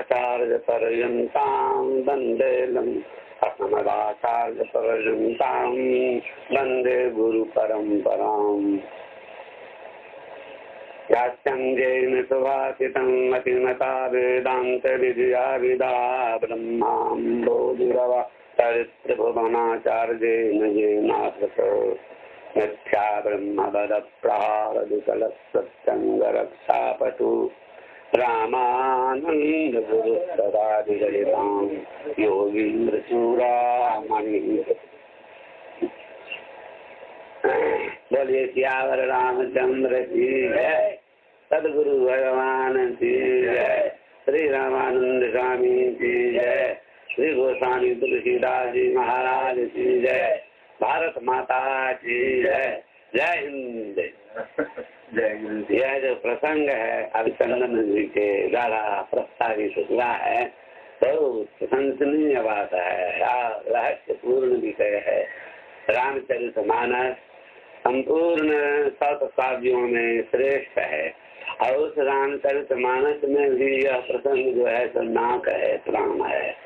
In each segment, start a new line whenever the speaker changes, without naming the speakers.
अस्मदाचार्य पर्यन्तां वन्दे अस्मदाचार्य पर्यन्तां वन्दे गुरु परम्पराम्। यास्यञ्जेन सुभाषितं मतिमता वेदान्त विद्या विदा ब्रह्मां बोधिरव चरित्रभुवनाचार्येण येनाथृतो मिथ्या ब्रह्मवदप्रहारविकलसत्सङ्गरक्षापटु रामानन्द गुरुस्तदादिगलितां योगीन्द्रचूडामणि। बोलिए सियावर रामचंद्र की जय, सदगुरु भगवान की जय, श्री रामानंद स्वामी की जय, श्री गोस्वामी तुलसीदास जी महाराज की जय, भारत माता की जय, जय हिंद। यह जो प्रसंग है अभिचंदन जी के द्वारा प्रस्तावित हुआ है तो प्रशंसनीय बात है, रहस्यपूर्ण विषय है। रामचरितमानस संपूर्ण सत काव्यों में श्रेष्ठ है और उस रामचरितमानस में भी यह प्रसंग जो है तो नाक है, प्राण है।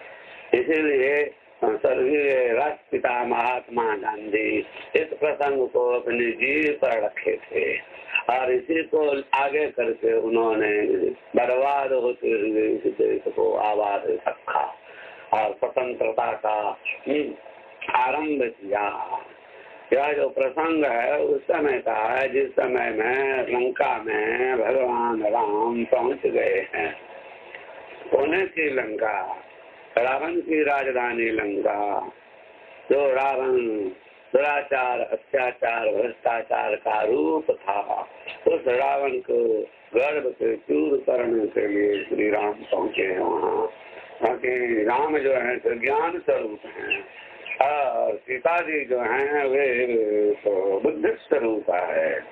इसीलिए स्वर्गीय राष्ट्रपिता महात्मा गांधी इस प्रसंग को अपने जीव पर रखे थे और इसी को आगे करके उन्होंने बर्बाद होते हुए इस देश को आबाद रखा और स्वतंत्रता का आरंभ किया। यह जो प्रसंग है उस समय का है जिस समय में लंका में भगवान राम पहुंच गए हैं। पुणे की लंका, रावण की राजधानी लंका, जो रावण दुराचार अत्याचार भ्रष्टाचार का रूप था, उस रावण को गर्भ से चूर करने के लिए श्री राम पहुंचे वहाँ। क्योंकि राम जो है तो ज्ञान स्वरूप हैं और सीता जी जो हैं वे तो बुद्धि स्वरूप है।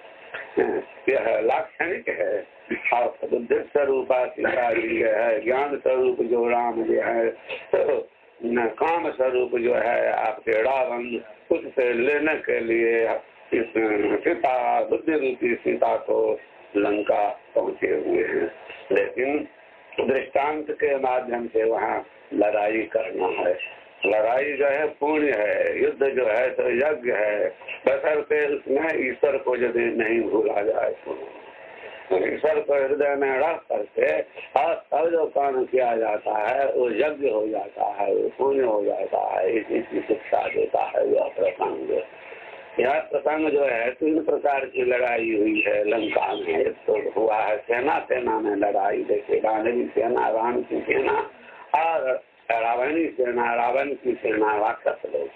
यह लाक्षणिक है और बुद्धि स्वरूप सीता जी है, ज्ञान स्वरूप जो राम जी है, तो काम स्वरूप जो है आपके रावण उससे लेने के लिए इस सीता बुद्धि रूपी सीता को लंका पहुंचे हुए हैं। लेकिन दृष्टांत के माध्यम से वहाँ लड़ाई करना है। लड़ाई जो है पुण्य है, युद्ध जो है तो यज्ञ है, बशर्ते उसमें ईश्वर को यदि नहीं भूला जाए तो ईश्वर को हृदय में रख करके और तब जो काम किया जाता है वो यज्ञ हो जाता है, वो पुण्य हो जाता है। इसी की शिक्षा देता है यह प्रसंग। यह प्रसंग जो है 3 प्रकार की लड़ाई हुई है लंका में। एक तो हुआ है सेना सेना में लड़ाई, जैसे गांधी सेना, राम की सेना और रावणी सेना, रावण की सेना, राक्षस लोग।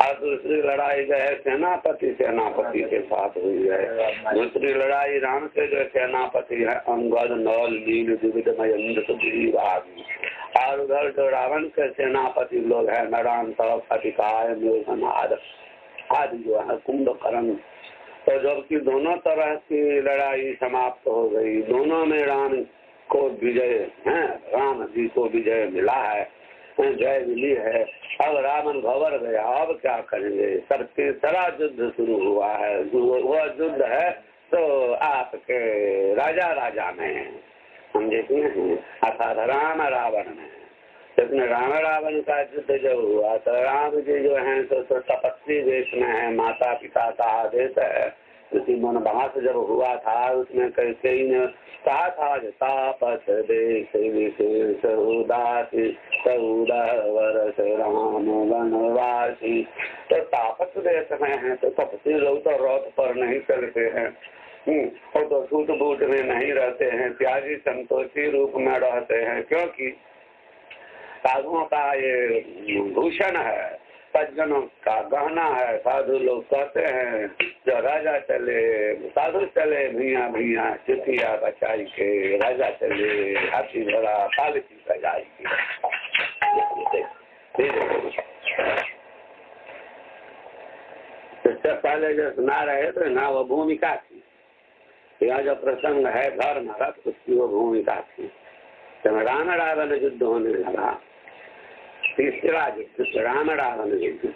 और दूसरी लड़ाई जो है सेनापति सेनापति के साथ हुई है। दूसरी लड़ाई राम के जो सेनापति है अंगद, नल, नील, द्विविध, महेंद्र, सुग्रीव आदि। और उधर जो रावण के सेनापति लोग हैं नरान, अतिकाय, मेघन आदि जो है, कुंभकर्ण। तो जबकि दोनों तरह की लड़ाई समाप्त हो गई, दोनों में राम को विजय है, राम जी को विजय मिला है, जय मिली है। अब रावण भवर गया, अब क्या करेंगे? तीसरा युद्ध शुरू हुआ है। वह युद्ध है तो आपके राजा में समझे कि नहीं, अर्थात राम रावण में। इसमें राम रावण का युद्ध जब हुआ तो राम जी जो है तो तपस्वी वेश में है, माता पिता का आदेश है। उसी वनवास जब हुआ था उसमें कैकेयी ने कहा था तापस देश विशेष उदासी 14 वर्ष राम वनवासी। तो तापस देश में है तो तपस्वी लोग तो रथ पर नहीं चलते हैं और तो सूट बूट में नहीं रहते हैं, त्यागी संतोषी रूप में रहते हैं, क्योंकि साधुओं का ये भूषण है, सज्जनों का गहना है। साधु लोग कहते हैं जो राजा चले साधु चले भैया भैया चुतिया बचाई के, राजा चले हाथी घोड़ा पालकी सजाई के। इससे पहले जो सुना रहे थे ना वो भूमिका थी। यह जो प्रसंग है धर्म रथ उसकी वो भूमिका थी। जब राम रावण युद्ध होने लगा, तीसरा युद्ध राम रावण युद्ध,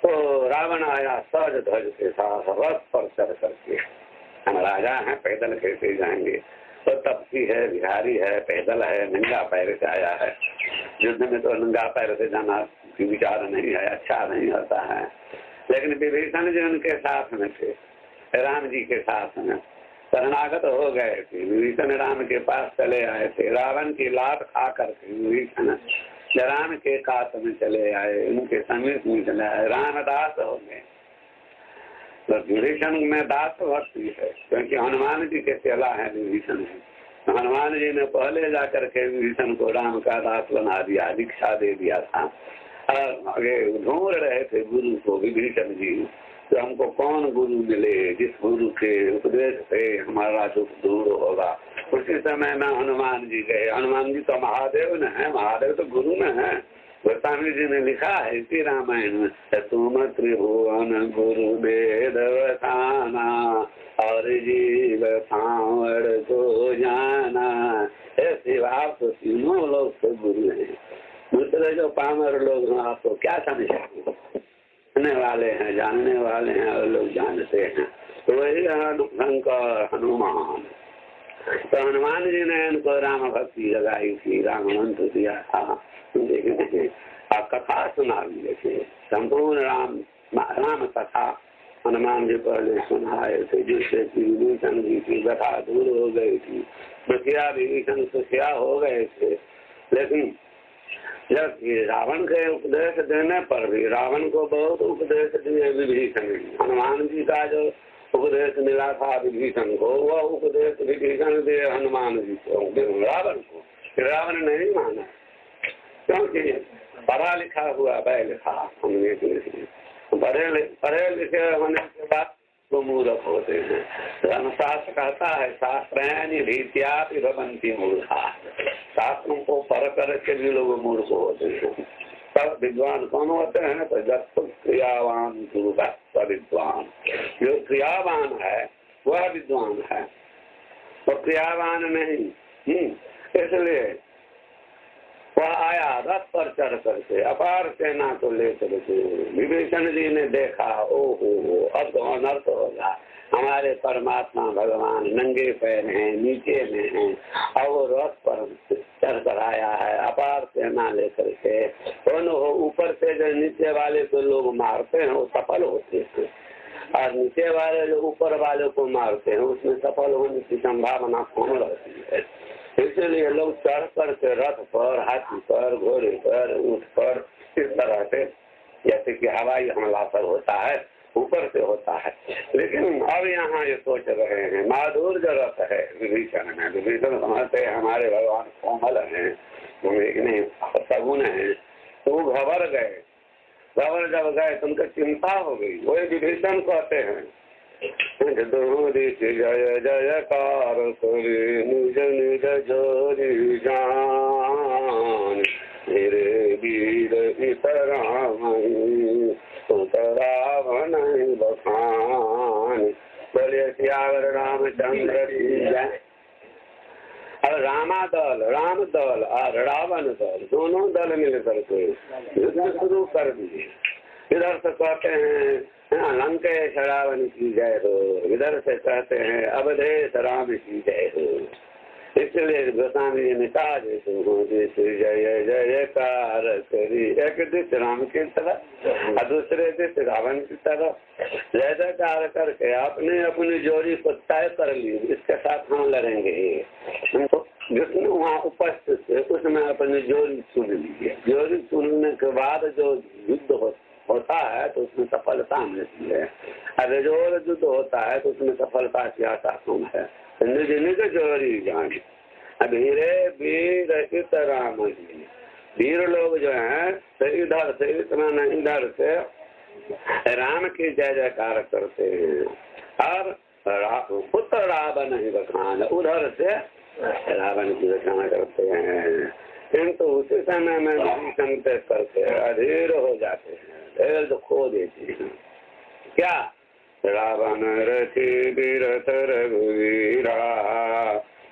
तो रावण आया सहज ध्वज के साथ रथ पर चढ़ करके। हम राजा हैं, पैदल कैसे जाएंगे? तो तपसी है, बिहारी है, पैदल है, नंगा पैर से आया है। युद्ध में तो नंगा पैर से जाना विचार नहीं है, अच्छा नहीं होता है। लेकिन विभीषण जी उनके साथ में थे, राम जी के साथ में शरणागत हो गए थे। विभीषण राम के पास चले आए थे। रावण की लात खा करके विभीषण राम के कात में चले आए, उनके समीप में चले आए, रामदास हो गए। तो विभीषण में दास भक्ति है, क्योंकि हनुमान जी के चेला है विभीषण। हनुमान जी ने पहले जाकर के विभीषण को राम का दास बना दिया, दीक्षा दे दिया था। और आगे ढूंढ रहे थे गुरु को विभीषण जी, तो हमको कौन गुरु मिले जिस गुरु के उपदेश से हमारा दुख दूर होगा। उसी समय में हनुमान जी गए। हनुमान जी तो महादेव न है, महादेव तो गुरु में है। गोस्वामी जी ने लिखा है इसी रामायण में, तुम त्रिभुवन गुरु वेद वसाना और जीव सांवर को जाना। ऐसे आप तो तीनों लोग तो गुरु हैं। दूसरे जो पामर लोग हैं आपको क्या समझेंगे, जानने वाले हैं, जानने वाले हैं और लोग जानते हैं। तो वही शंकर हनुमान। तो हनुमान जी ने इनको राम भक्ति लगाई थी, राम मंत्र दिया था। देखिए कथा सुना दी, संपूर्ण राम कथा हनुमान जी पहले सुनाए थे, जिससे कि विभीषण जी की व्यथा दूर हो गई थी। दुखिया विभीषण सुखिया हो गए थे। लेकिन जब रावण के उपदेश देने पर भी, रावण को बहुत उपदेश दिए विभीषण। हनुमान जी का जो उपदेश मिला था विभीषण को, वह उपदेश विभीषण दिए हनुमान जी को, रावण को। रावण नहीं माना, क्योंकि पढ़ा लिखा हुआ बैल था। हमने पढ़े लिखे होने के बाद वो मूर्ख होते हैं। धर्मशास्त्र कहता है शास्त्राणि भीत्यापि भवन्ति मूर्खा। शास्त्रों को पढ़ करके भी लोग मूर्ख होते हैं। सब विद्वान कौन होते हैं? तो जब क्रियावान विद्वान, जो क्रियावान है वह विद्वान है, वो क्रियावान नहीं। इसलिए वह आया रथ पर चढ़ करके अपार सेना को लेकर के। विभीषण जी ने देखा, ओहो अब तो अनर्थ होगा, हमारे परमात्मा भगवान नंगे पैर हैं, नीचे में हैं, और वो रथ पर चढ़ कर आया है अपार सेना लेकर के। ऊपर से जो नीचे वाले को लोग मारते हैं वो सफल होते हैं, और नीचे वाले जो ऊपर वाले को मारते हैं उसमें सफल होने की संभावना कम रहती है। इसलिए लोग चढ़ कर के रथ पर, हाथी पर, घोड़े पर, ऊंट पर, इस तरह से जैसे कि हवाई हमला पर होता है, ऊपर से होता है। लेकिन अब यहाँ ये सोच रहे हैं माधुर जो रथ है विभीषण में, विभीषण समझते हैं हमारे भगवान कोमल हैं, नहीं सगुन है। तो वो घबर गए। घबर जब गए तो उनको चिंता हो गई। वही विभीषण कहते हैं जय जयकार करे निज निज जोरी जान, मेरे वीर इतरामहि सुत रावण बखान। बोलिए सियावर रामचंद्र की जय। और राम दल और रावण दल दोनों दल मिलकर के युद्ध शुरू कर दिए। इधर से कहते हैं लंकेश रावण की जय हो, इधर से कहते हैं अवधेश राम की जय हो। इसलिए गोस्वामी ने कहा जय जयकार करी, एक दिश राम की तरफ और दूसरे दिश रावण की तरफ जय जयकार करके आपने अपनी जोड़ी को तय कर ली, इसके साथ हम लड़ेंगे। जिसने वहाँ उपस्थित थे उसमें अपनी जोड़ी चुन लीजिए। जोड़ी चुनने के बाद जो युद्ध होता है तो उसमें सफलता मिलती है। अगर जो युद्ध होता है तो उसमें सफलता की आशा कम है। निज निज जोड़ी जान वीरे वीर राम जी। वीर लोग जो हैं तो इधर से इधर से राम की जय जयकार करते हैं, और पुत्र रावण ही बखान उधर से रावण की रचना करते हैं। किंतु उसी समय में विभीषण करके अधीर हो जाते हैं, धैर्य खो देते हैं। क्या रावण रथी बीरथ रघुवीरा,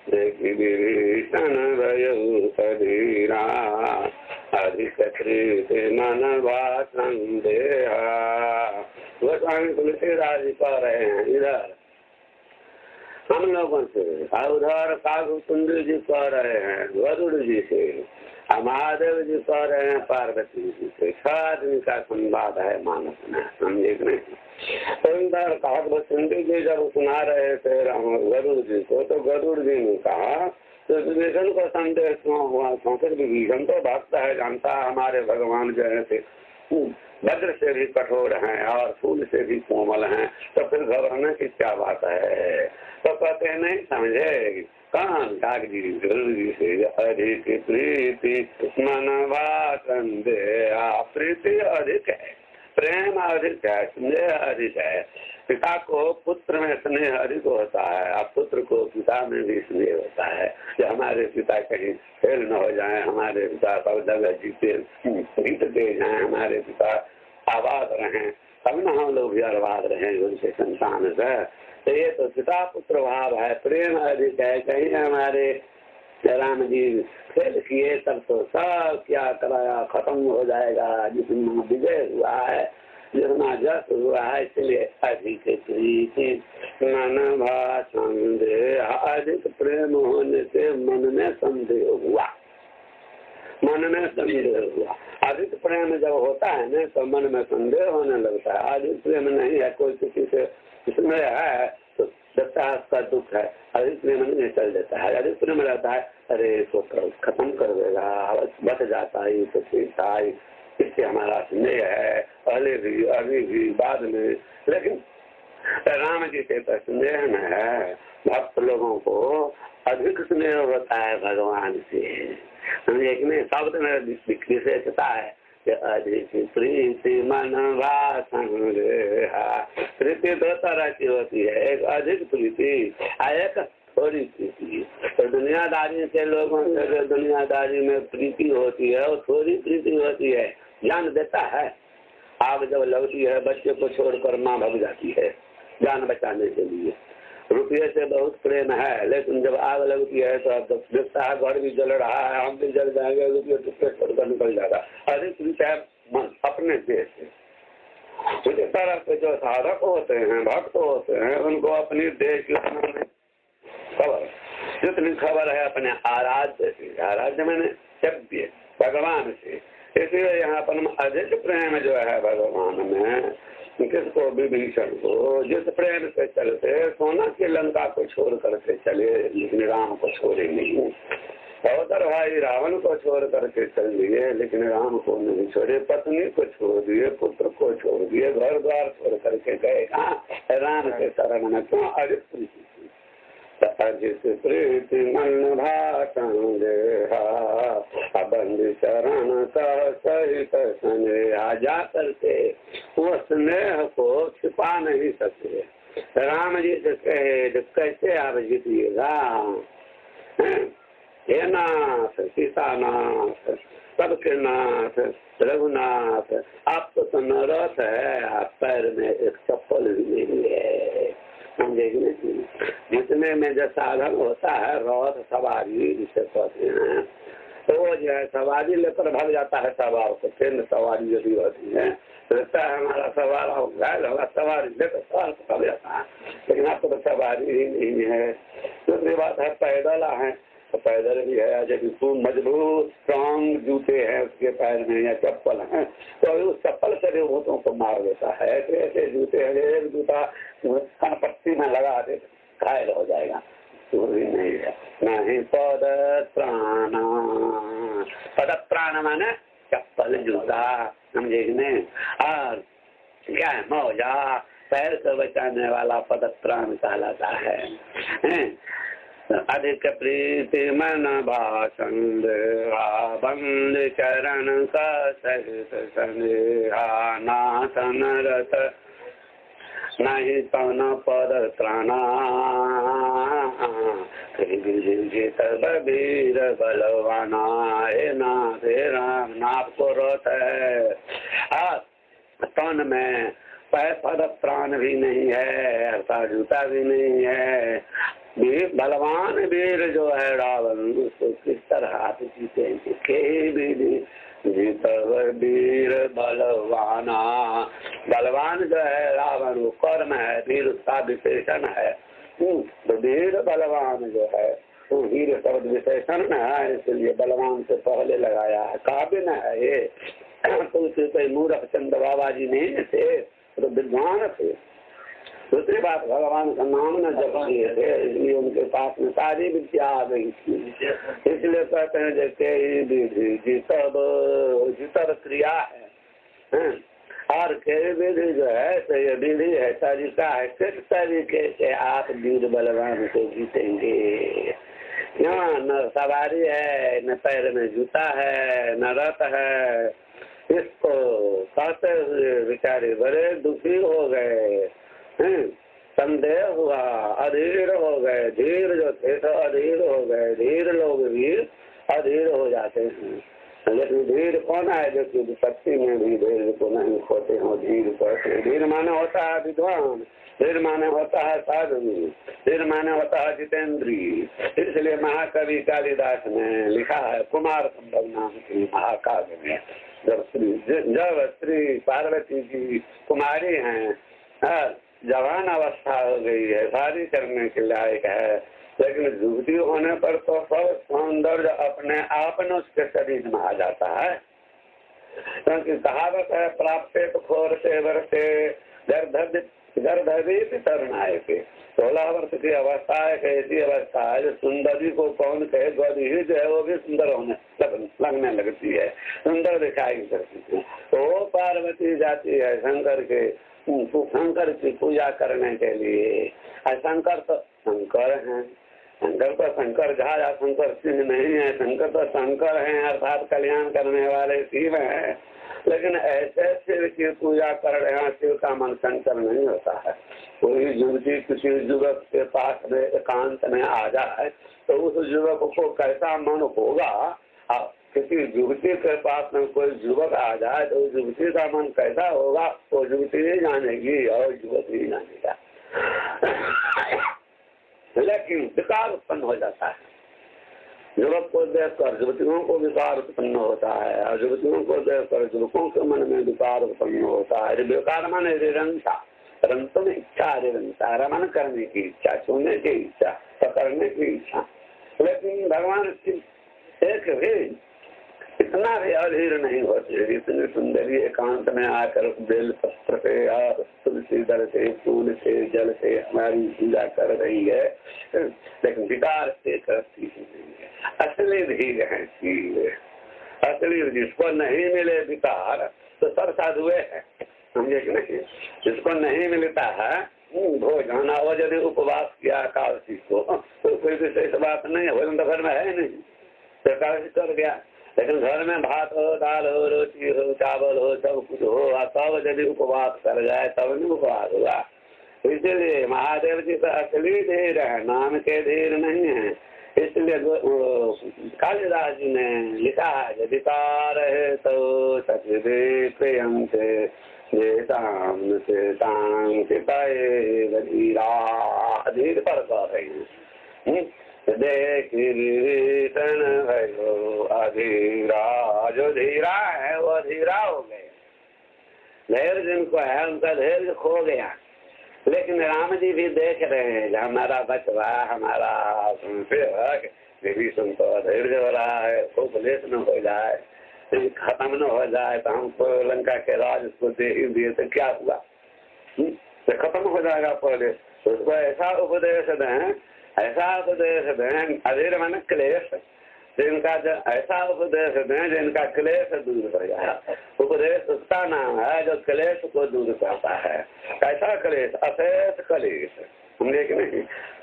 देखी विभीषण भयउ सधीरा, अधिक प्रीति मन भाषण देहा। गोस्वामी तुलसीदास जी कह रहे हैं इधर हम लोगों से। और उधर काकुंड जी कह रहे हैं गरुड़ जी से, महादेव जी कह रहे हैं पार्वती जी से। 6 आदमी का संवाद है मानस में, समझे कि नहीं। तो इधर काकुंड जी जब सुना रहे थे गरुड़ जी को, तो गरुड़ जी ने कहा तो विभीषण को संदेह क्यों हुआ, क्योंकि विभीषण तो भक्त है, जानता है हमारे भगवान जो है वज्र से भी कठोर हैं और फूल से भी कोमल हैं, तो फिर घबराने की क्या बात है। तो कहते हैं नहीं समझे, कान काग जी से अधिक प्रीति मनवा संदेह, प्रीति अधिक है, प्रेम अधिक है, स्नेह अधिक है। पिता को पुत्र में स्नेह अधिक होता है और पुत्र को पिता में भी स्नेह होता है कि हमारे पिता कहीं फेल न हो जाए, हमारे पिता सब जगह जीत दे जाए, हमारे पिता आबाद रहें, तब न हम लोग भी आबाद रहें उनके संतान से। तो ये तो पिता पुत्र भाव है, प्रेम अधिक है। कहीं हमारे राम जी फेल किए तब तो सब क्या कराया खत्म हो जाएगा, जितना विजय हुआ है, जितना जस हुआ है, इसलिए अधिक प्रीति मन भा संदेह, अधिक प्रेम होने से मन में संदेह हुआ, मन में संदेह हुआ। अधिक प्रेम जब होता है ना तो मन में संदेह होने लगता है। अधिक प्रेम नहीं है, कोई किसी से इसमें है तो लगता है उसका दुख है, अधिक प्रेम नहीं चल देता है। अधिक प्रेम रहता है, अरे तो खत्म कर देगा, बच जाता है तो सीता है, इससे हमारा स्नेह है, पहले भी अभी भी बाद में। लेकिन राम जी से तो स्नेह में है, भक्त लोगों को अधिक स्नेह होता है भगवान से। समझे कि नहीं, शब्द में विशेषता है कि अधिक प्रीति मन भा संदेहा। प्रीति 2 तरह की होती है, एक अधिक प्रीति एक थोड़ी प्रीति। तो दुनियादारी के लोगों से जो दुनियादारी में प्रीति होती है वो थोड़ी प्रीति होती है, जान देता है। आग जब लगती है बच्चे को छोड़कर माँ भाग जाती है जान बचाने के लिए। रुपये से बहुत प्रेम है, लेकिन जब आग लगती है तो अब देखता है घर भी जल रहा है, हम भी जल जाएंगे, रुपये टुकड़े छोड़कर निकल जाएगा। अधिक प्रीति है मन अपने देश से। इस तरह से जो साधक होते हैं, भक्त होते हैं, उनको अपनी देश की खबर, जितनी खबर है अपने आराध्य से, आराध्य मैंने सभ्य भगवान से। इसलिए यहाँ पर अधिक प्रेम जो है भगवान में, किसको विभीषण को, जिस प्रेम से चलते सोना की लंका को छोड़ करके चले, लेकिन राम को छोड़े नहीं। सहोदर भाई रावण को छोड़ करके चल दिए, लेकिन राम को नहीं छोड़े। पत्नी को छोड़ दिए, पुत्र को छोड़ दिए, घर द्वार छोड़ करके गए कहाँ, राम के शरण में। क्यों? अधिक प्रीति, अधिक प्रीति मन भा संदेहा, बंद चरण सहित स्नेहा। जा करके वो स्नेह को छिपा नहीं सकते। राम जी से कहे तो कैसे आप जीतिएगा, हे नाथ सीतानाथ सबके नाथ रघुनाथ, आपको तो नरथ है, आप पैर में एक चप्पल भी नहीं है। समझे कि नहीं, जितने में जो साधन होता है रथ सवारी जिसे कहते हैं, तो वो जो है सवारी लेकर भाग जाता है सवार को। ट्रेन सवारी यदि होती है तो लगता है हमारा सवार होगा, सवारी लेकर सवार को भाग जाता है, लेकिन आपको तो सवारी ही नहीं है। दूसरी बात है पैदल है, तो पैदल भी है, जब खूब मजबूत स्ट्रॉन्ग जूते हैं उसके पैर में या चप्पल है, तो उस चप्पल से भूतों को मार देता है। ऐसे ऐसे जूते हैं, एक जूता पट्टी में लगा दे घायल हो जाएगा, भी नहीं है। नहीं पद प्राण माने चप्पल जूता, समझे कि नहीं। और क्या है, मौजा पैर को बचाने वाला पद प्राण कहलाता है। अधिक प्रीति मन भाषण बंद चरण का सहित स्नेहा, नासन रत नहीं तन पद त्राणा, वीर बलवाना। हे नाथ हे राम, नाथ को रथ है, तन में पद प्राण भी नहीं है, अर्थात जूता भी नहीं है। वीर बलवान वीर जो है रावण, उसको किस तरह आप जीते वीर बलवाना। बलवान जो है रावण वो कर्म है, वीर उसका विशेषण है। तो वीर बलवान जो है वो वीर शब्द विशेषण है, इसलिए बलवान से पहले लगाया है। काव्य न है ये, तुलसी कोई मूर्ख चंद बाबा जी नहीं थे, तो विद्वान थे। दूसरी बात, भगवान का नाम न जप किए थे, इसलिए उनके पास में सारी विद्या आ गई थी। इसलिए कहते हैं जैसे जितर क्रिया है और के विधि जो है तो ये विधि है, तरीका है, किस तरीके से आप वीर बलवान को जीतेंगे। यहाँ न सवारी है, न पैर में जूता है, न रथ है। इसको कहते हुए बेचारे बड़े दुखी हो गए, संदेह हुआ, अधीर हो गए। धीर जो थे तो अधीर हो गए। धीर लोग भी अधीर हो जाते हैं, लेकिन धीर कौन है जो कि विपत्ति में भी धीर को नहीं खोते हो। धीर कहते, धीर माने होता है विद्वान, धीर माने होता है साधु, धीर माने होता है जितेंद्री। इसलिए महाकवि कालिदास ने लिखा है कुमार संभव नाम की महाकाव्य में, जब श्री पार्वती जी कुमारी हैं, जवान अवस्था हो गई है, शादी करने के लायक है, लेकिन युवती होने पर तो सब सौंदर्य अपने आप में उसके शरीर में आ जाता है। क्योंकि कहावत है प्राप्त खोरते वर्षे गर्भवी तरुणाए के। 16 वर्ष की अवस्था एक ऐसी अवस्था है जो सुंदरी को कौन कहे, गौरी जो है वो भी सुंदर होने लगने लगती है, सुंदर दिखाई करती है। तो पार्वती जाती है शंकर की पूजा करने के लिए। शंकर तो शंकर हैं, शंकर तो शंकर झा या शंकर सिंह नहीं है, शंकर तो शंकर हैं, अर्थात कल्याण करने वाले शिव हैं। लेकिन ऐसे शिव की पूजा कर रहे हैं, शिव का मन शंकर नहीं होता है। कोई युवती किसी युवक के पास में एकांत में आ जाए तो उस युवक को कैसा मन होगा, किसी युवती के पास में कोई युवक आ जाए तो युवती का मन कैसा होगा, वो युवती नहीं जानेगी और युवक नहीं जानेगा। लेकिन विकार उत्पन्न हो जाता है। युवक को देखकर युवतियों को विकार उत्पन्न होता है और युवतियों को देखकर युवकों के मन में विकार उत्पन्न होता है। विकार माने रिरंता, रंतों में इच्छा, रिरंता रमन करने की इच्छा, छूने की इच्छा, पकड़ने की इच्छा। लेकिन भगवान एक भी इतना भी अधीर नहीं होते। इतनी सुंदरी एकांत में आकर बेल पत्र से और तुलसी दल से, फूल से, जल से हमारी पूजा कर रही है, लेकिन विकार से करती है। असली धीर है धीर, असली जिसको नहीं मिले विकार तो सब साधुए है, समझे कि नहीं। जिसको नहीं मिलता है भोजन, और यदि उपवास किया एकादशी को तो कोई विशेष बात नहीं, भोजन तो घर में है नहीं, तो एकादशी कर गया। लेकिन घर में भात हो, दाल हो, रोटी हो, चावल हो, सब कुछ हो और तब यदि उपवास कर जाए तब नहीं उपवास हुआ। इसलिए महादेव जी का असली धीर है, नाम के धीर नहीं है। इसलिए कालिदास जी ने लिखा है, यदि कार है तो सचदे प्रियम से से धीर पर कह रही है। देखन भयो अधीरा, जो धीरा है वो अधीरा हो गए। धैर्य जिनको है उनका धैर्य खो गया। लेकिन राम जी भी देख रहे हैं हमारा बचवा, हमारा सेवक विभीषण तो धैर्य हो रहा है, उपदेश न हो जाए, खत्म न हो जाए तो हमको लंका के राज उसको दे ही दिए तो क्या हुआ, तो खत्म हो जाएगा पहले। उसको ऐसा उपदेश दें, ऐसा उपदेश दें, अधीर माने क्लेश, जिनका ऐसा उपदेश दें जिनका क्लेश दूर हो जाए। उपदेश उसका नाम है जो क्लेश को दूर करता है। कैसा क्लेश? अशेष क्लेश, समझे कि नहीं।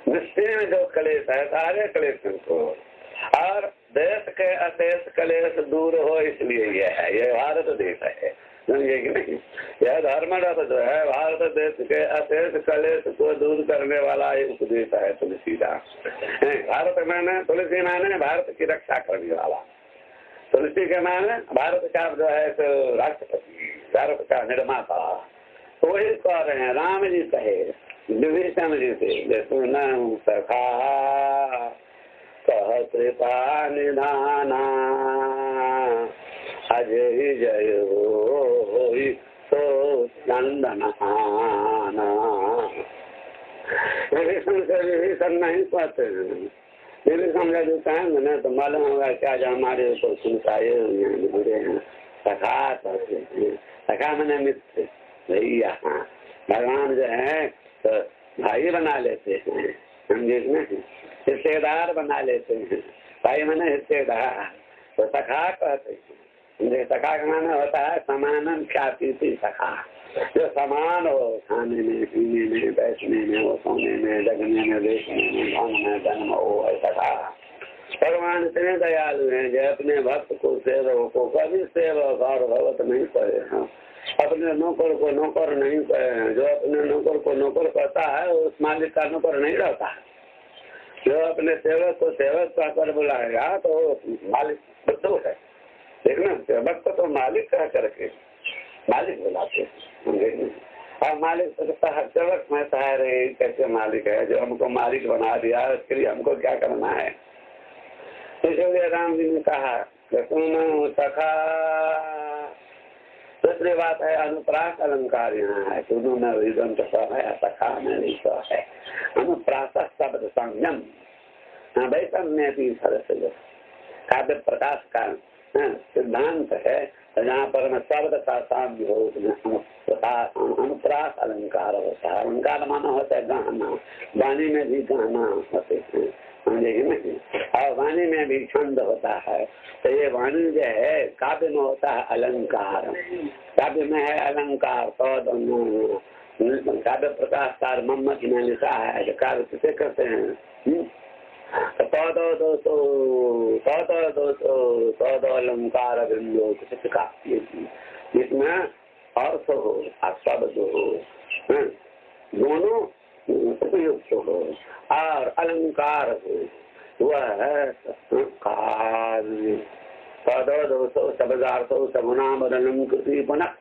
निश्चय में जो क्लेश है सारे क्लेश को, और देश के अशेष क्लेश दूर हो इसलिए यह है, यह भारत देश है, समझे कि नहीं। यह धर्म रथ जो है भारत देश के अशेष क्लेश को दूर करने वाला एक उपदेश है तुलसीदास। भारत माने तुलसी माने भारत की रक्षा करने वाला, तुलसी के माने भारत का जो है तो राष्ट्रपति, भारत का निर्माता। तो वही कह रहे हैं, राम जी कहे विभीषण जी से, सुन सखा कह कृपा निधाना, अजय जय हो तो नंदन आना। विभीषण से विभीषण नहीं कहते हैं। विभीषण जब कहेंगे ना तो मालूम होगा क्या जो हमारे ऊपर सुनसाए हुए हैं, बुरे हैं। सखा कहते हैं, सखा मैंने मित्र भैया। हाँ, भगवान जो है तो भाई बना लेते हैं, समझे नहीं, हिस्सेदार बना लेते हैं। भाई मैंने हिस्सेदार, तो सखा कहते हैं। सखा का माना होता है समान ख्याति सखा, जो समान हो खाने में, पीने में, बैठने में, वो सोने में, जगने में, देखने में, धन में, जन्म हो सखा। भगवान इतने दयालु हैं जो अपने भक्त को सेवक को कभी सेवक और भगवत नहीं कहे हैं, अपने नौकर को नौकर नहीं कहे हैं। जो अपने नौकर को नौकर कहता है उस मालिक का नौकर नहीं रहता है। जो अपने सेवक को सेवक कहकर बुलाएगा तो मालिक बच्चों है, देखना सेवक तो मालिक कह करके मालिक बुलाते हैं। और मालिक सकता है सेवक में रहे कैसे मालिक है, जो हमको मालिक बना दिया उसके लिए हमको क्या करना है। इसलिए राम जी ने कहा सुनो सखा। दूसरी बात है अनुप्रास अलंकार यहाँ है, सुनो में विदंत है, सखा में विश्व है। अनुप्रास शब्द संयम वैषम्य भी सरस काव्य प्रकाश का सिद्धांत है, जहाँ पर शब्द का साध्य हो अनुप्रास अलंकार होता है। अलंकार माना होता है गहना, वाणी में भी गहना होते हैं, समझेगी नहीं। और वाणी में भी छंद होता है, तो ये वाणी जो है काव्य में होता है अलंकार, काव्य में है अलंकार। तो काव्य प्रकाशकार मोहम्मद ने लिखा है जो काव्य किसे कहते हैं, अलंकार जिसमें अर्थ हो शब्द हो दोनों उपयुक्त हो और अलंकार हो, वह है काव्य। शब्दार्थो सगुना बदलम कृति पुनः।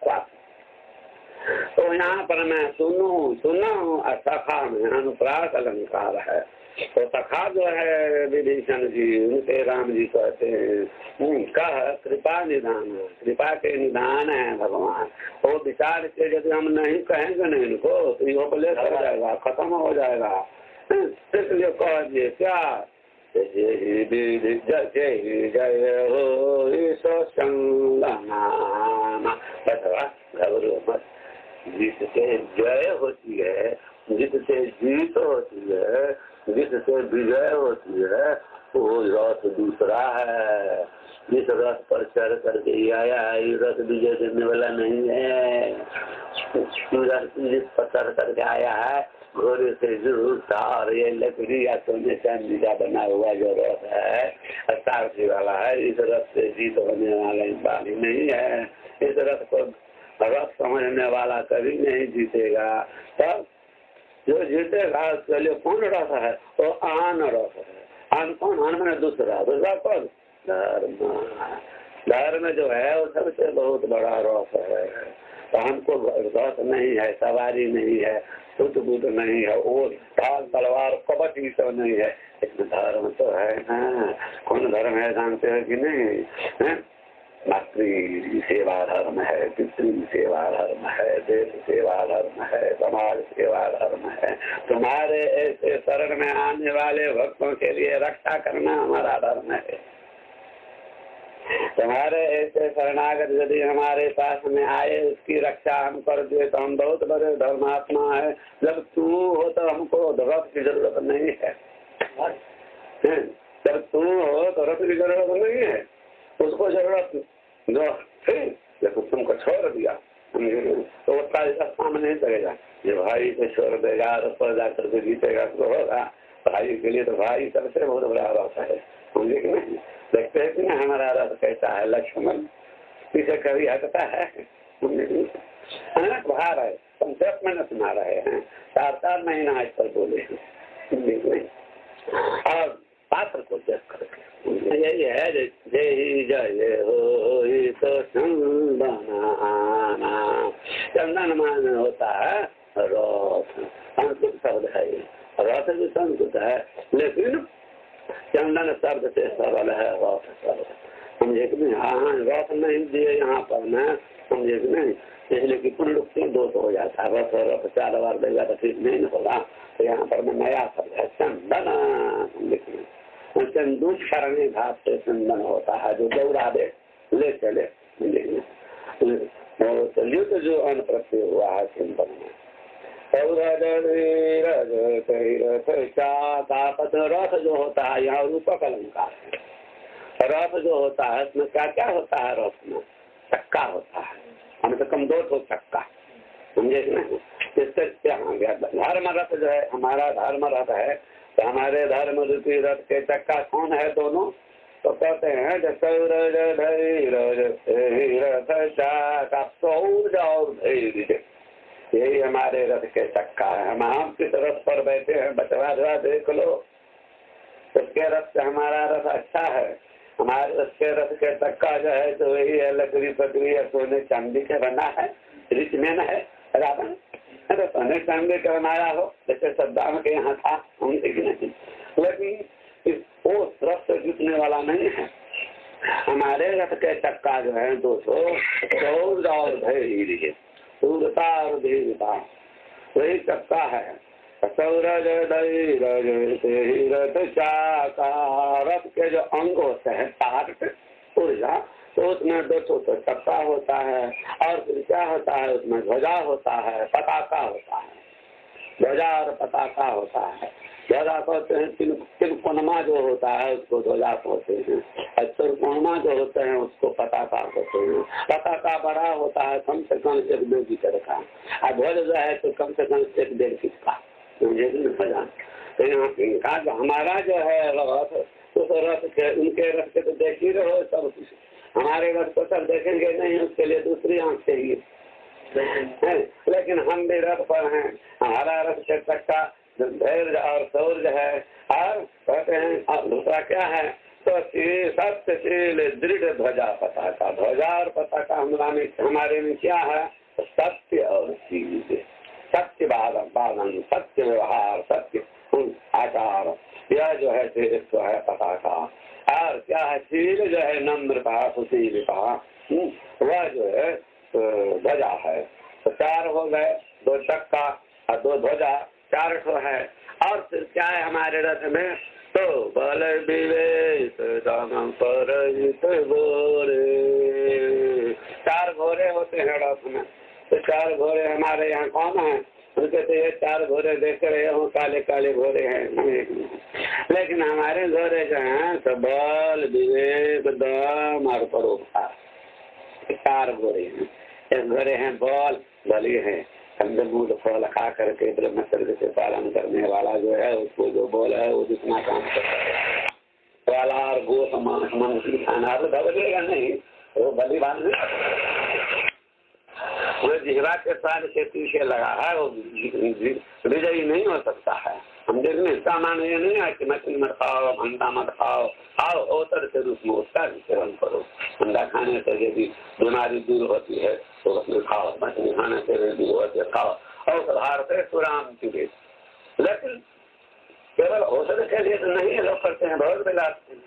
तो यहाँ पर मैं सुनो सखा में अनुप्रास अलंकार है। तो सखा जो है विभीषण जी, उनसे राम जी कहते हैं कह कृपा निधान, कृपा के निधान है भगवान। वो विचार से यदि हम नहीं कहेंगे नहीं इनको तो ये उपलेख हो जाएगा, खत्म हो जाएगा। इसलिए कह दिए क्या, जय जय हो घबरो मत। जिससे जय होती है, जिससे जीत होती है, जिससे विजय होती है, वो रथ दूसरा है। जिस रथ पर चढ़ करके आया है ये रथ विजय देने वाला नहीं है। जिस पर चढ़ करके आया है घोड़े से जरूर था, और ये लकड़ी या सोने चांदी का बना हुआ जो रथ है सारथी वाला है, इस रथ से जीत होने वाली नहीं है। इस रथ को रथ समझने वाला कभी नहीं जीतेगा। तब जो जीतेगा उसके लिए कौन रथ है, वो आन रथ है। आन कौन, आन मैंने दूसरा कौन, धर्म। धर्म जो है वो सबसे बहुत बड़ा रथ है। तो हमको रथ नहीं है, सवारी नहीं है, सुध बुध नहीं है, वो ढाल तलवार कवच ये सब नहीं है, इसमें धर्म तो है ना। कौन धर्म है जानते हो कि नहीं है? मातृ सेवा धर्म है, पितृ सेवा धर्म है, देश सेवा धर्म है, समाज सेवा धर्म है। तुम्हारे ऐसे शरण में आने वाले भक्तों के लिए रक्षा करना हमारा धर्म है। तुम्हारे ऐसे शरणागत यदि हमारे पास में आए उसकी रक्षा हम कर दे तो हम बहुत बड़े धर्मात्मा है। जब तू हो तो हमको रथ की जरूरत नहीं है। जब तू हो तो रथ की जरूरत नहीं है, उसको जरूरत जो देखो तुमको छोड़ दिया तो उसका रास्ता में नहीं चलेगा। ये भाई को छोड़ देगा रथ पर जाकर के जीतेगा तो होगा। भाई के लिए तो भाई सबसे बहुत बड़ा रथ है, समझे कि नहीं। देखते हैं कि ना हमारा रथ कैसा है, लक्ष्मण पीछे कभी हटता है, अनेक भार है, संक्षेप में न सुना रहे हैं, 4 महीना इस पर बोले हैं। और पात्र को देख करके यही है जय जय हो तो चंदन मान होता है रथ, संस्कृत शब्द है, रथ भी संस्कृत है लेकिन चंदन शब्द से सरल है रथ शब्द, समझे कि नहीं। हाँ रथ नहीं दिए यहाँ पर न, समझे कि नहीं। इसलिए कि पुनरुक्ति दोष हो जाता है। रथ 4 बार देगा तो ठीक नहीं होगा, तो यहाँ पर में नया शब्द है चंदन। चंदूक शरणी घाट से चंदन होता है, जो दौड़ा दे ले चले। चलिए तो जो अन्न प्रत्यय हुआ है चंदन में। रथ जो होता है यहाँ रूपक अलंकार है। रथ जो होता है उसमें क्या क्या होता है? रथ में चक्का होता है, कम से कम 2 चक्का, समझे ना? इससे क्या हो गया? धर्म रथ जो है हमारा धर्म रथ है, तो हमारे धर्म रूपी रथ के चक्का कौन है? दोनों। तो कहते हैं यही हमारे रथ के चक्का है। हम किस रथ पर बैठे हैं? बचवा देख लो, उसके रथ से हमारा रथ अच्छा है। हमारे रथ के चक्का जो है तो वही है, लकड़ी पकड़ी है, सोने चांदी के बना है, रिच में है रावण, तो सोने चांदी का बनाया हो, जैसे सद्दाम के यहाँ था, नहीं। लेकिन वो रथ से जुटने वाला नहीं है। हमारे रथ के चक्का जो है 200 और धैर्य, सूरता और धीरता, वही चक्का है। सौरज रथ चाका, रथ के जो अंग होते हैं पार्ट ऊर्जा, तो उसमें 200 तो चक्का होता है। और फिर क्या होता है? उसमें ध्वजा होता है, पताका होता है। ध्वजा और पताका होता है। ध्वजा कहते हैं तिलकोनमा जो होता है उसको ध्वजा कहते हैं, और तिलकोनमा जो होते हैं उसको पताका कहते हैं। पताका बड़ा होता है, कम से कम 1-2 मीटर का, और ध्वज जो है तो कम से कम 1-1.5 फीट का। तो यहाँ इनका हमारा जो है रथ, उस रथ के उनके रथ के तो देख ही रहो सब कुछ। हमारे रथ को सब देखेंगे नहीं, उसके लिए दूसरी आंख चाहिए। लेकिन हम भी रथ पर हैं। हमारा रथ के चक्का धैर्य और शौर्य है। और कहते हैं दूसरा क्या है? तो सत्यशील दृढ़ ध्वजा पताका। ध्वजा और पताका हमारे में क्या है? सत्य और शील, सत्य पालन, सत्य व्यवहार, सत्य आचार, यह जो है तो है पताका। और क्या है? शील जो है नम्रता, सुशीलता, वह जो है ध्वजा है। तो 4 हो गए, 2 चक्का और 2 ध्वजा, 4 ठो है। और फिर क्या है हमारे रथ में? तो बल विवेक दानम परहित घोरे, 4 घोड़े होते हैं रथ में। तो 4 घोड़े हमारे यहाँ कौन है? उनके तो ये 4 घोड़े देख रहे हो, काले काले घोड़े हैं। लेकिन हमारे घोड़े जो हैं तो बल विवेक दम और परोपकार, 4 घोड़े हैं। एक घोड़े हैं बली है, कंदमूल फल खा करके ब्रह्मचर्य से पालन करने वाला जो है, उसको जो बोल है वो जितना काम करता है वाला, और गो समान खाना तो धबलेगा नहीं, वो बलि बांध वो जिहरा के साथ के पीछे लगा है, वो विजयी नहीं हो सकता है। हम देखने इसका मान ये नहीं है कि मछली मत खाओ, अंडा मत खाओ, खाओ अवसर के रूप में उसका भी सेवन करो। अंडा खाने से यदि बीमारी दूर होती है तो उसमें खाओ, मछली खाने से दूर होती है खाओ, औषधार से सुराम पीड़े। लेकिन केवल औषध के लिए तो नहीं लोग करते हैं, बहुत बेलाते हैं।